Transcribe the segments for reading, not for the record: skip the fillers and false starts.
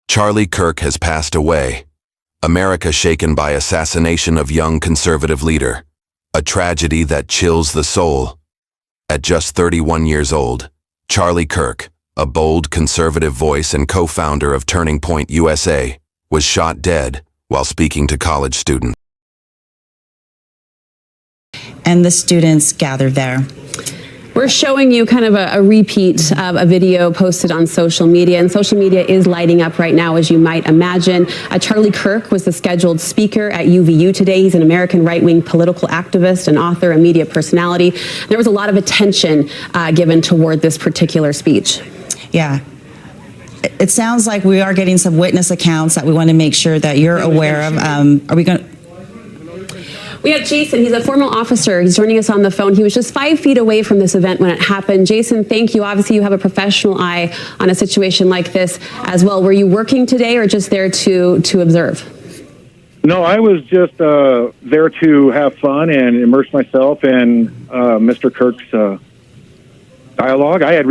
Charlie Kirk has passed away. America shaken by assassination of young conservative leader. A tragedy that chills the soul. At just 31 years old, Charlie Kirk, a bold conservative voice and co-founder of Turning Point USA, was shot dead while speaking to college students. And the students gathered there. We're showing you kind of a repeat of a video posted on social media, and social media is lighting up right now, as you might imagine. Charlie Kirk was the scheduled speaker at UVU today. He's an American right-wing political activist, an author, a media personality. There was a lot of attention given toward this particular speech. Yeah. It sounds like we are getting some witness accounts that we want to make sure that you're aware of. Are we going to... We have Jason. He's a former officer. He's joining us on the phone. He was just 5 feet away from this event when it happened. Jason, thank you. Obviously, you have a professional eye on a situation like this as well. Were you working today or just there to observe? No, I was just there to have fun and immerse myself in Mr. Kirk's dialogue. I had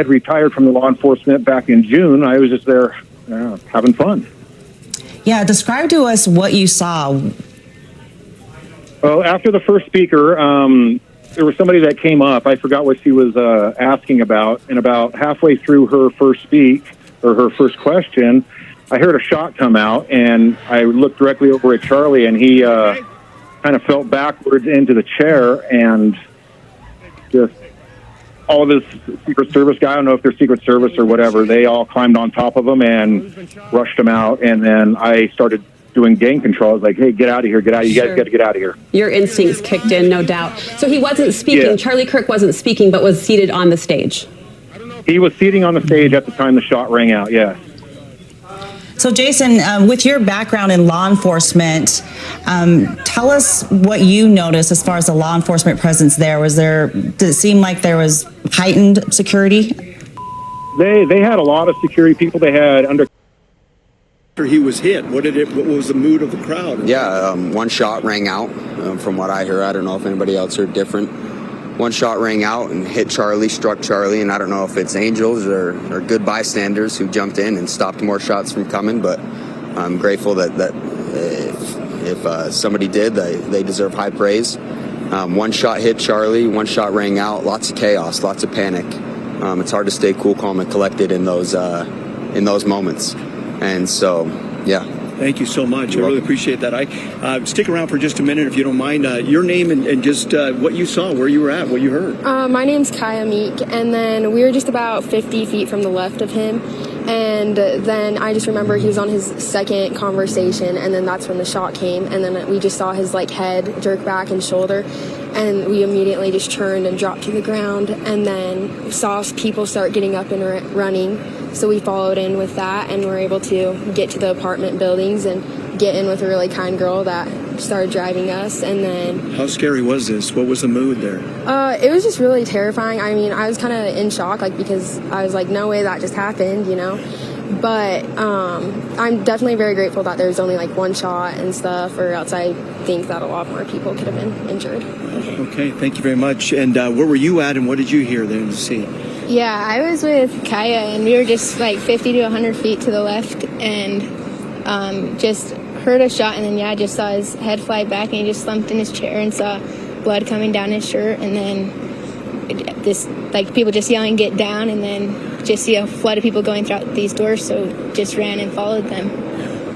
retired from the law enforcement back in June. I was just there having fun. Yeah, describe to us what you saw. Well, after the first speaker, there was somebody that came up. I forgot what she was asking about, and about halfway through her first question, I heard a shot come out, and I looked directly over at Charlie, and he kind of fell backwards into the chair, and just all of his Secret Service guy, I don't know if they're Secret Service or whatever, they all climbed on top of him and rushed him out, and then I started doing gang control. I was like, hey, get out of here, get out. You guys got to get out of here. Your instincts kicked in, no doubt. So he wasn't speaking. Yeah. Charlie Kirk wasn't speaking, but was seated on the stage. He was seating on the stage at the time the shot rang out, yes. So, Jason, with your background in law enforcement, tell us what you noticed as far as the law enforcement presence there. Did it seem like there was heightened security? They had a lot of security people. They had under... After he was hit, what was the mood of the crowd? Yeah, one shot rang out. From what I heard, I don't know if anybody else heard different. One shot rang out and hit Charlie, struck Charlie, and I don't know if it's angels or good bystanders who jumped in and stopped more shots from coming, but I'm grateful that if somebody did, they deserve high praise. One shot hit Charlie, one shot rang out, lots of chaos, lots of panic. It's hard to stay cool, calm, and collected in those moments. And so, yeah. Thank you so much. I really appreciate that. Stick around for just a minute, if you don't mind. Your name and just what you saw, where you were at, what you heard. My name's Kaya Meek, and then we were just about 50 feet from the left of him. And then I just remember he was on his second conversation, and then that's when the shot came. And then we just saw his head jerk back and shoulder. And we immediately just turned and dropped to the ground, and then saw people start getting up and running. So we followed in with that, and were able to get to the apartment buildings and get in with a really kind girl that started driving us. And then... How scary was this? What was the mood there? It was just really terrifying. I mean, I was kind of in shock, because I was like, no way that just happened, you know? But I'm definitely very grateful that there was only one shot and stuff, or else I think that a lot more people could have been injured. Okay, thank you very much. And where were you at, and what did you hear there to see? Yeah, I was with Kaya, and we were just 50 to 100 feet to the left, and just heard a shot, and then just saw his head fly back, and he just slumped in his chair and saw blood coming down his shirt, and then this people just yelling, get down, and then just see a flood of people going throughout these doors, so just ran and followed them.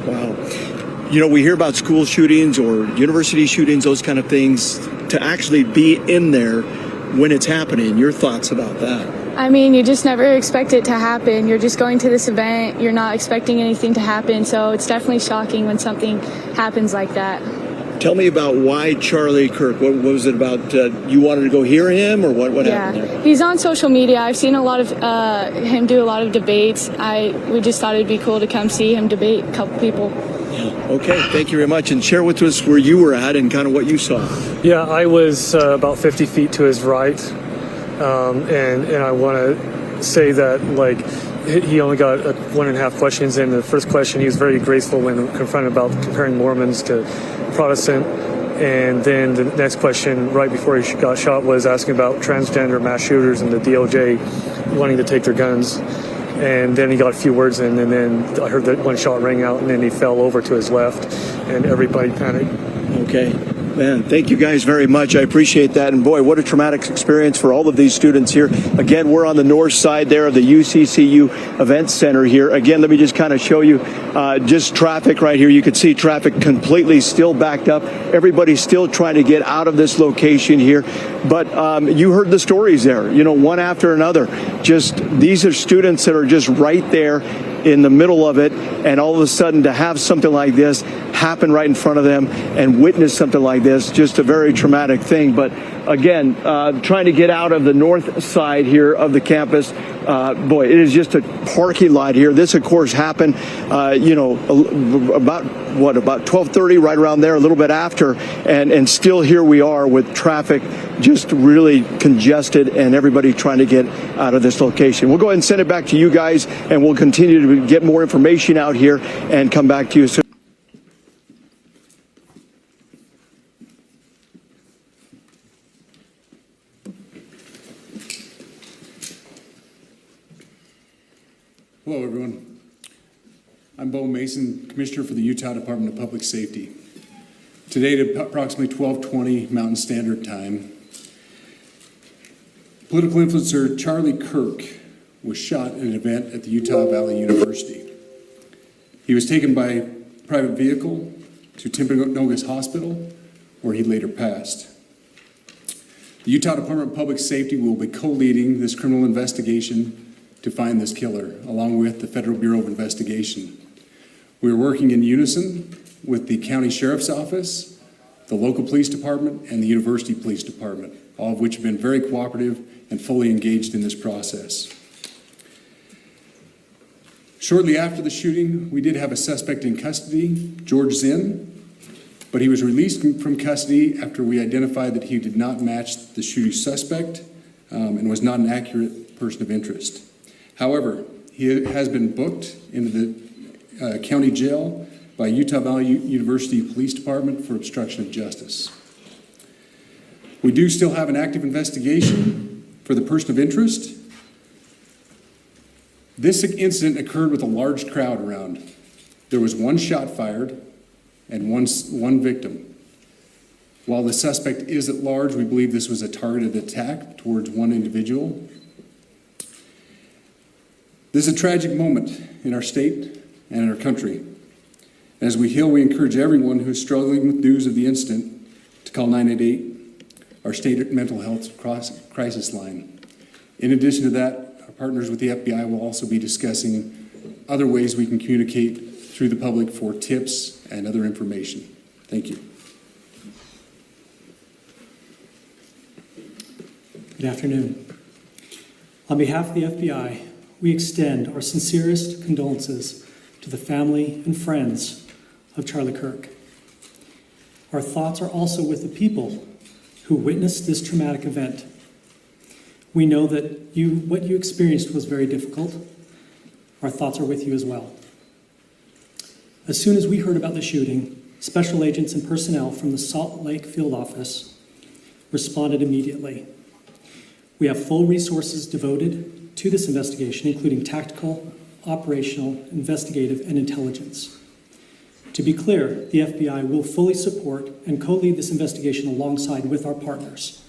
Wow. You know, we hear about school shootings or university shootings, those kind of things. To actually be in there when it's happening, your thoughts about that? I mean, you just never expect it to happen. You're just going to this event. You're not expecting anything to happen. So it's definitely shocking when something happens like that. Tell me about why Charlie Kirk. What was it about? You wanted to go hear him, or what happened there? He's on social media. I've seen a lot of him do a lot of debates. We just thought it'd be cool to come see him debate a couple people. Okay, thank you very much. And share with us where you were at and kind of what you saw. Yeah, I was about 50 feet to his right. And I want to say that, he only got 1.5 questions in. The first question, he was very graceful when confronted about comparing Mormons to Protestant. And then the next question, right before he got shot, was asking about transgender mass shooters and the DOJ wanting to take their guns. and then he got a few words in, and then I heard that one shot rang out, and then he fell over to his left, and everybody panicked. Okay. Man, thank you guys very much. I appreciate that. And boy, what a traumatic experience for all of these students here. Again, we're on the north side there of the UCCU Event Center here. Again, let me just kind of show you just traffic right here. You can see traffic completely still backed up. Everybody's still trying to get out of this location here. But you heard the stories there, you know, one after another. Just these are students that are just right there in the middle of it, and all of a sudden to have something like this happen right in front of them and witness something like this, just a very traumatic thing. But again, trying to get out of the north side here of the campus, boy, it is just a parking lot here. This, of course, happened, you know, about 12:30, right around there, a little bit after, and still here we are with traffic just really congested and everybody trying to get out of this location. We'll go ahead and send it back to you guys, and we'll continue to get more information out here and come back to you soon. Hello, everyone. I'm Bo Mason, Commissioner for the Utah Department of Public Safety. Today at approximately 12:20 Mountain Standard Time, political influencer Charlie Kirk was shot at an event at the Utah Valley University. He was taken by private vehicle to Timpanogos Hospital, where he later passed. The Utah Department of Public Safety will be co-leading this criminal investigation to find this killer, along with the Federal Bureau of Investigation. We are working in unison with the County Sheriff's Office, the local police department, and the University Police Department, all of which have been very cooperative and fully engaged in this process. Shortly after the shooting, we did have a suspect in custody, George Zinn, but he was released from custody after we identified that he did not match the shooting suspect and was not an accurate person of interest. However, he has been booked into the county jail by Utah Valley University Police Department for obstruction of justice. We do still have an active investigation for the person of interest. This incident occurred with a large crowd around. There was one shot fired and one victim. While the suspect is at large, we believe this was a targeted attack towards one individual. This is a tragic moment in our state and in our country. As we heal, we encourage everyone who is struggling with news of the incident to call 988, our state mental health crisis line. In addition to that, our partners with the FBI will also be discussing other ways we can communicate through the public for tips and other information. Thank you. Good afternoon. On behalf of the FBI, we extend our sincerest condolences to the family and friends of Charlie Kirk. Our thoughts are also with the people who witnessed this traumatic event. We know that what you experienced was very difficult. Our thoughts are with you as well. As soon as we heard about the shooting, special agents and personnel from the Salt Lake Field Office responded immediately. We have full resources devoted to this investigation, including tactical, operational, investigative, and intelligence. To be clear, the FBI will fully support and co-lead this investigation alongside with our partners.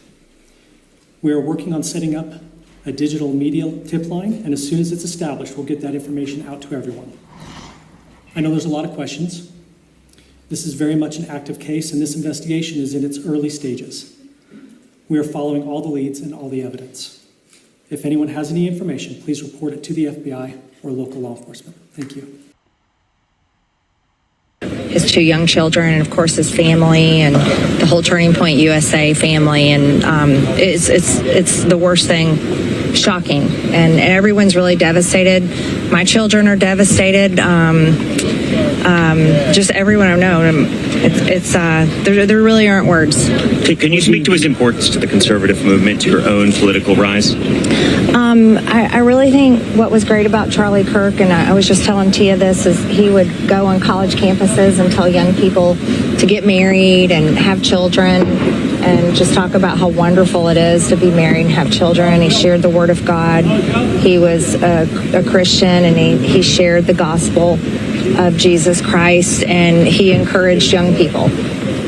We are working on setting up a digital media tip line, and as soon as it's established, we'll get that information out to everyone. I know there's a lot of questions. This is very much an active case, and this investigation is in its early stages. We are following all the leads and all the evidence. If anyone has any information, please report it to the FBI or local law enforcement. Thank you. His two young children, and of course his family, and the whole Turning Point USA family, and it's the worst thing. Shocking, and everyone's really devastated. My children are devastated. Just everyone I've known. There really aren't words. Can you speak to his importance to the conservative movement, to your own political rise? I really think what was great about Charlie Kirk, and I was just telling Tia this, is he would go on college campuses and tell young people to get married and have children. and just talk about how wonderful it is to be married and have children. And he shared the Word of God. He was a Christian, and he shared the gospel of Jesus Christ, and he encouraged young people.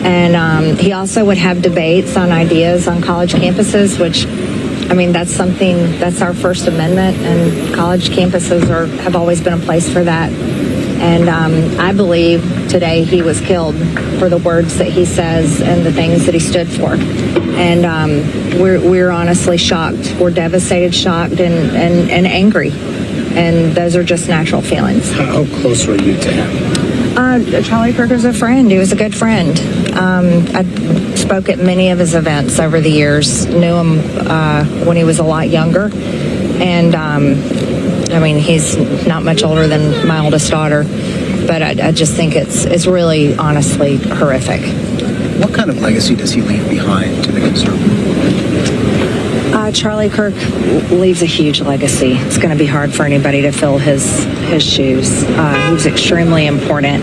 And he also would have debates on ideas on college campuses, which, I mean, that's our First Amendment, and college campuses have always been a place for that. And I believe today he was killed for the words that he says and the things that he stood for. And we're honestly shocked. We're devastated, shocked, and angry. And those are just natural feelings. How close were you to him? Charlie Kirk was a friend. He was a good friend. I spoke at many of his events over the years, knew him when he was a lot younger. And I mean, he's not much older than my oldest daughter, but I just think it's really, honestly, horrific. What kind of legacy does he leave behind to the conservative? Charlie Kirk leaves a huge legacy. It's going to be hard for anybody to fill his shoes. He was extremely important.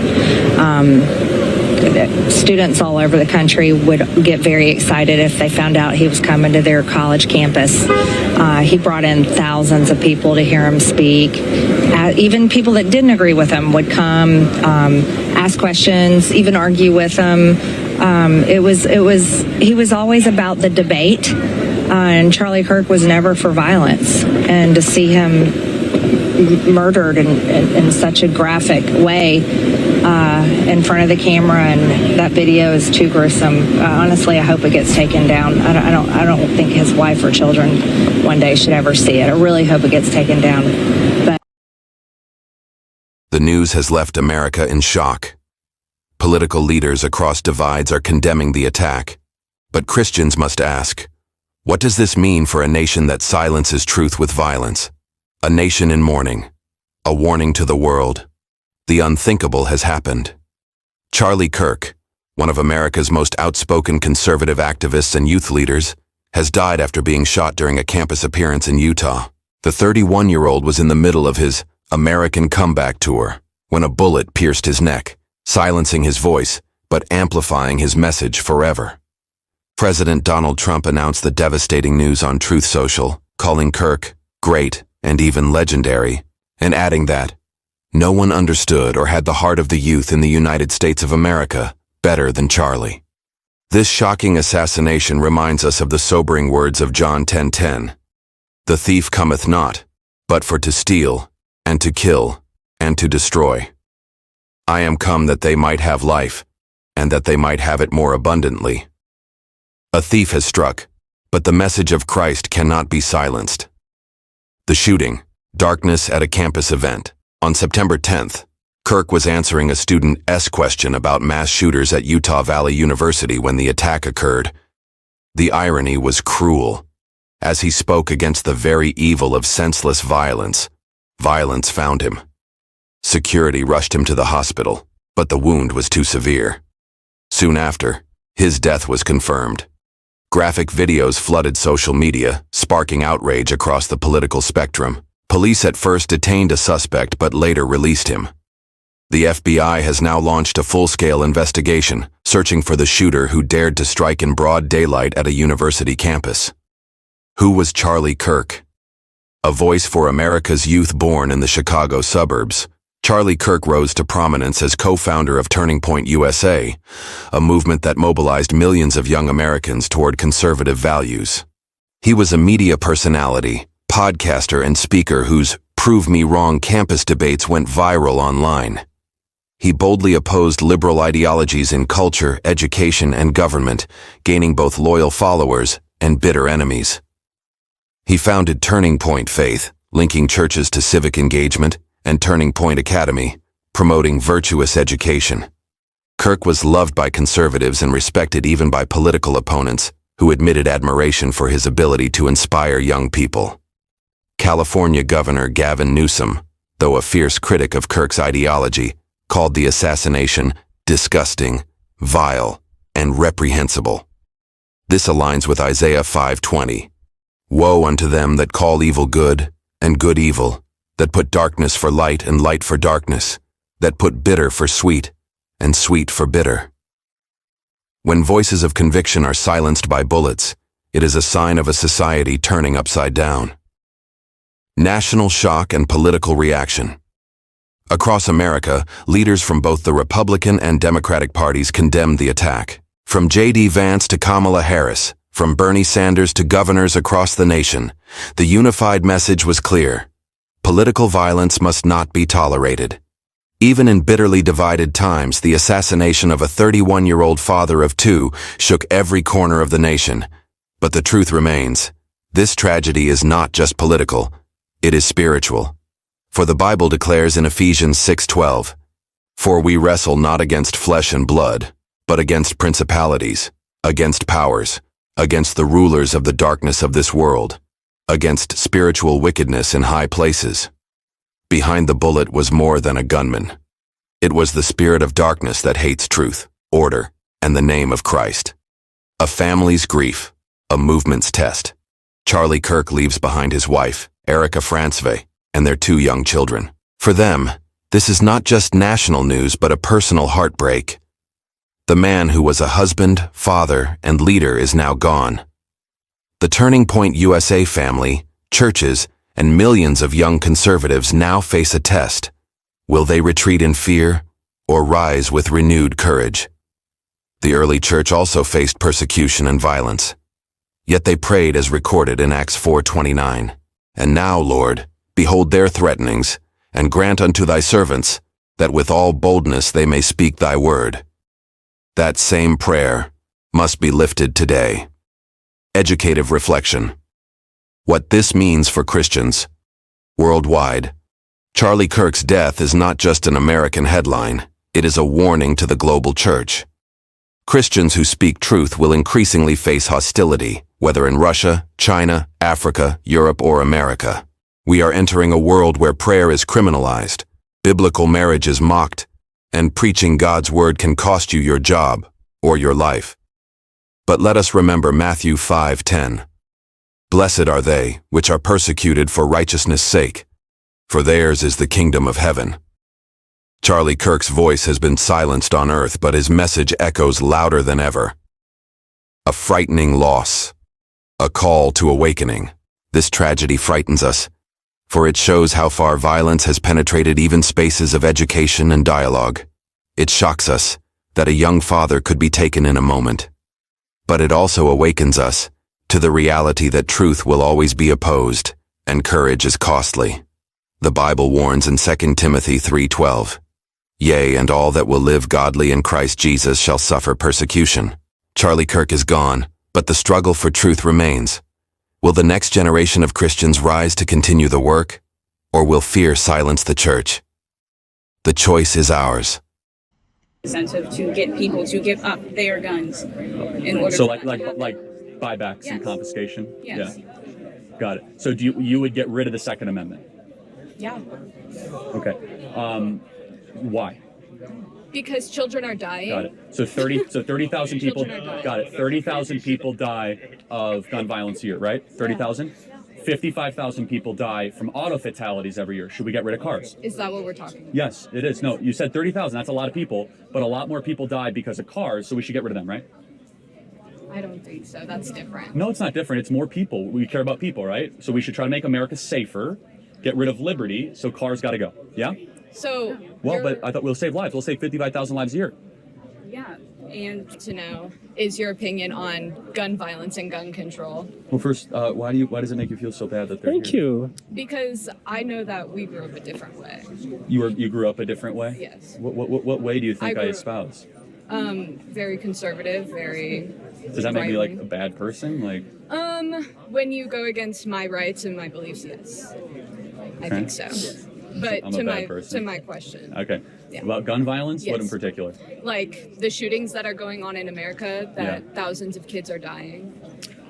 Students all over the country would get very excited if they found out he was coming to their college campus. He brought in thousands of people to hear him speak. Even people that didn't agree with him would come, ask questions, even argue with him. He was always about the debate, and Charlie Kirk was never for violence. And to see him murdered in such a graphic way in front of the camera, and that video is too gruesome. Honestly, I hope it gets taken down. I don't think his wife or children one day should ever see it. I really hope it gets taken down. But the news has left America in shock. Political leaders across divides are condemning the attack. But Christians must ask, what does this mean for a nation that silences truth with violence? A nation in mourning. A warning to the world. The unthinkable has happened. Charlie Kirk, one of America's most outspoken conservative activists and youth leaders, has died after being shot during a campus appearance in Utah. The 31-year-old was in the middle of his American comeback tour when a bullet pierced his neck, silencing his voice but amplifying his message forever. President Donald Trump announced the devastating news on Truth Social, calling Kirk great and even legendary, and adding that no one understood or had the heart of the youth in the United States of America better than Charlie. This shocking assassination reminds us of the sobering words of John 10:10. The thief cometh not, but for to steal, and to kill, and to destroy. I am come that they might have life, and that they might have it more abundantly. A thief has struck, but the message of Christ cannot be silenced. The shooting, darkness at a campus event. On September 10th, Kirk was answering a student's question about mass shooters at Utah Valley University when the attack occurred. The irony was cruel. As he spoke against the very evil of senseless violence, violence found him. Security rushed him to the hospital, but the wound was too severe. Soon after, his death was confirmed. Graphic videos flooded social media, sparking outrage across the political spectrum. Police at first detained a suspect but later released him. The FBI has now launched a full-scale investigation, searching for the shooter who dared to strike in broad daylight at a university campus. Who was Charlie Kirk? A voice for America's youth born in the Chicago suburbs, Charlie Kirk rose to prominence as co-founder of Turning Point USA, a movement that mobilized millions of young Americans toward conservative values. He was a media personality, podcaster, and speaker whose Prove Me Wrong campus debates went viral online. He boldly opposed liberal ideologies in culture, education, and government, gaining both loyal followers and bitter enemies. He founded Turning Point Faith, linking churches to civic engagement, and Turning Point Academy, promoting virtuous education. Kirk was loved by conservatives and respected even by political opponents, who admitted admiration for his ability to inspire young people. California Governor Gavin Newsom, though a fierce critic of Kirk's ideology, called the assassination disgusting, vile, and reprehensible. This aligns with Isaiah 5:20. Woe unto them that call evil good, and good evil, that put darkness for light and light for darkness, that put bitter for sweet, and sweet for bitter. When voices of conviction are silenced by bullets, it is a sign of a society turning upside down. National shock and political reaction. Across America, leaders from both the Republican and Democratic parties condemned the attack. From J.D. Vance to Kamala Harris, from Bernie Sanders to governors across the nation, the unified message was clear. Political violence must not be tolerated. Even in bitterly divided times, the assassination of a 31-year-old father of two shook every corner of the nation. But the truth remains. This tragedy is not just political. It is spiritual. For the Bible declares in Ephesians 6:12, "For we wrestle not against flesh and blood, but against principalities, against powers, against the rulers of the darkness of this world, against spiritual wickedness in high places." Behind the bullet was more than a gunman. It was the spirit of darkness that hates truth, order, and the name of Christ. A family's grief, a movement's test. Charlie Kirk leaves behind his wife, Erica Francevay, and their two young children. For them, this is not just national news but a personal heartbreak. The man who was a husband, father, and leader is now gone. The Turning Point USA family, churches, and millions of young conservatives now face a test. Will they retreat in fear or rise with renewed courage? The early church also faced persecution and violence. Yet they prayed as recorded in Acts 4:29. And now, Lord, behold their threatenings, and grant unto thy servants that with all boldness they may speak thy word. That same prayer must be lifted today. Educative reflection. What this means for Christians worldwide. Charlie Kirk's death is not just an American headline, it is a warning to the global church. Christians who speak truth will increasingly face hostility, whether in Russia, China, Africa, Europe, or America. We are entering a world where prayer is criminalized, biblical marriage is mocked, and preaching God's word can cost you your job or your life. But let us remember Matthew 5:10. Blessed are they which are persecuted for righteousness' sake, for theirs is the kingdom of heaven. Charlie Kirk's voice has been silenced on earth, but his message echoes louder than ever. A frightening loss. A call to awakening. This tragedy frightens us, for it shows how far violence has penetrated even spaces of education and dialogue. It shocks us that a young father could be taken in a moment. But it also awakens us to the reality that truth will always be opposed, and courage is costly. The Bible warns in 2 Timothy 3:12, "Yea, and all that will live godly in Christ Jesus shall suffer persecution." Charlie Kirk is gone, but the struggle for truth remains. Will the next generation of Christians rise to continue the work, or will fear silence the church? The choice is ours. Incentive to get people to give up their guns in order. So like buybacks and confiscation. Yes. Yeah. Got it. So you would get rid of the Second Amendment? Yeah. Okay. Why? Because children are dying. Got it. So 30,000 people. Children are dying. Got it. 30,000 people die of gun violence a year, right? 30,000. 55,000 people die from auto fatalities every year. Should we get rid of cars? Is that what we're talking about? Yes, it is. No, you said 30,000. That's a lot of people, but a lot more people die because of cars. So we should get rid of them, right? I don't think so. That's different. No, it's not different. It's more people. We care about people, right? So we should try to make America safer, get rid of liberty, so cars got to go. Yeah? So. Well, but I thought we'll save lives. We'll save 55,000 lives a year. Yeah. And to know is your opinion on gun violence and gun control. Well, first, why does it make you feel so bad that they're Thank here? you. Because I know that we grew up a different way. You grew up a different way? Yes. What way do you think I espouse? Very conservative, very. Does that make me like right-wing. a bad person? Like. When you go against my rights and my beliefs, yes. I Okay. think so. But I'm a bad person. to my question. Okay. Yeah. About gun violence? What in Yes. particular? Like the shootings that are going on in America, that Yeah. thousands of kids are dying.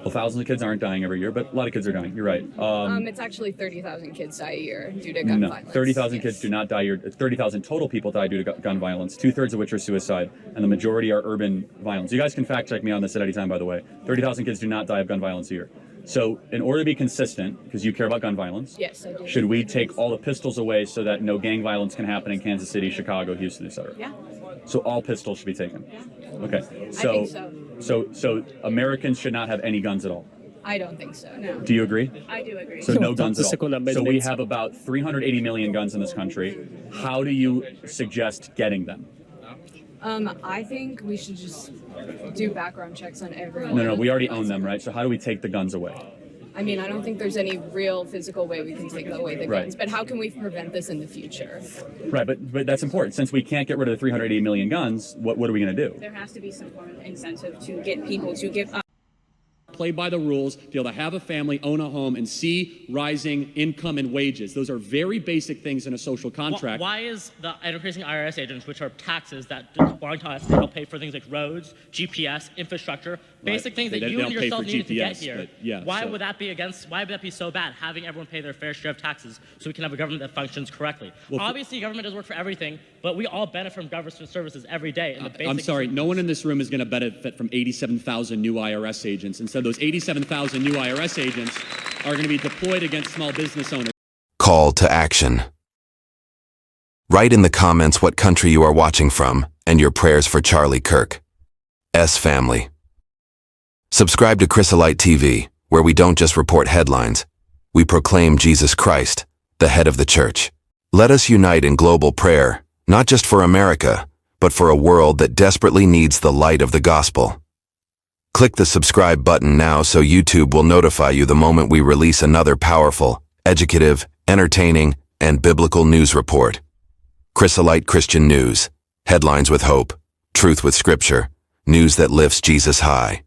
Well, thousands of kids aren't dying every year, but a lot of kids are dying. You're right. It's actually 30,000 kids die a year due to gun No, violence. 30,000 kids do not die. 30,000 total people die due to gun violence, 2/3 of which are suicide, and the majority are urban violence. You guys can fact check me on this at any time, by the way. 30,000 kids do not die of gun violence a year. So in order to be consistent, because you care about gun violence, Yes, I do. should we take all the pistols away so that no gang violence can happen in Kansas City, Chicago, Houston, etc.? Yeah. So all pistols should be taken. Okay. So, I think so Americans should not have any guns at all. I don't think so. No. Do you agree? I do agree. So no guns at all. So we have about 380 million guns in this country. How do you suggest getting them? I think we should just do background checks on everyone. No, we already own them, right? So how do we take the guns away? I mean, I don't think there's any real physical way we can take away the guns, but how can we prevent this in the future? Right, but that's important. Since we can't get rid of the 380 million guns, what are we going to do? There has to be some form of incentive to get people to give up. Play by the rules, be able to have a family, own a home, and see rising income and wages. Those are very basic things in a social contract. Why is the increasing IRS agents, which are taxes that belong to us, they don't pay for things like roads, GPS, infrastructure, basic things that you and yourself needed to get here? Why would that be so bad, having everyone pay their fair share of taxes so we can have a government that functions correctly? Well, obviously, government does work for everything, but we all benefit from government services every day. I'm sorry, no one in this room is going to benefit from 87,000 new IRS agents. Instead, those 87,000 new IRS agents are going to be deployed against small business owners. Call to action. Write in the comments what country you are watching from and your prayers for Charlie Kirk. S family. Subscribe to Chrysolite TV, where we don't just report headlines. We proclaim Jesus Christ, the head of the church. Let us unite in global prayer, not just for America, but for a world that desperately needs the light of the gospel. Click the subscribe button now so YouTube will notify you the moment we release another powerful, educative, entertaining, and biblical news report. Chrysolite Christian News. Headlines with hope, truth with scripture, news that lifts Jesus high.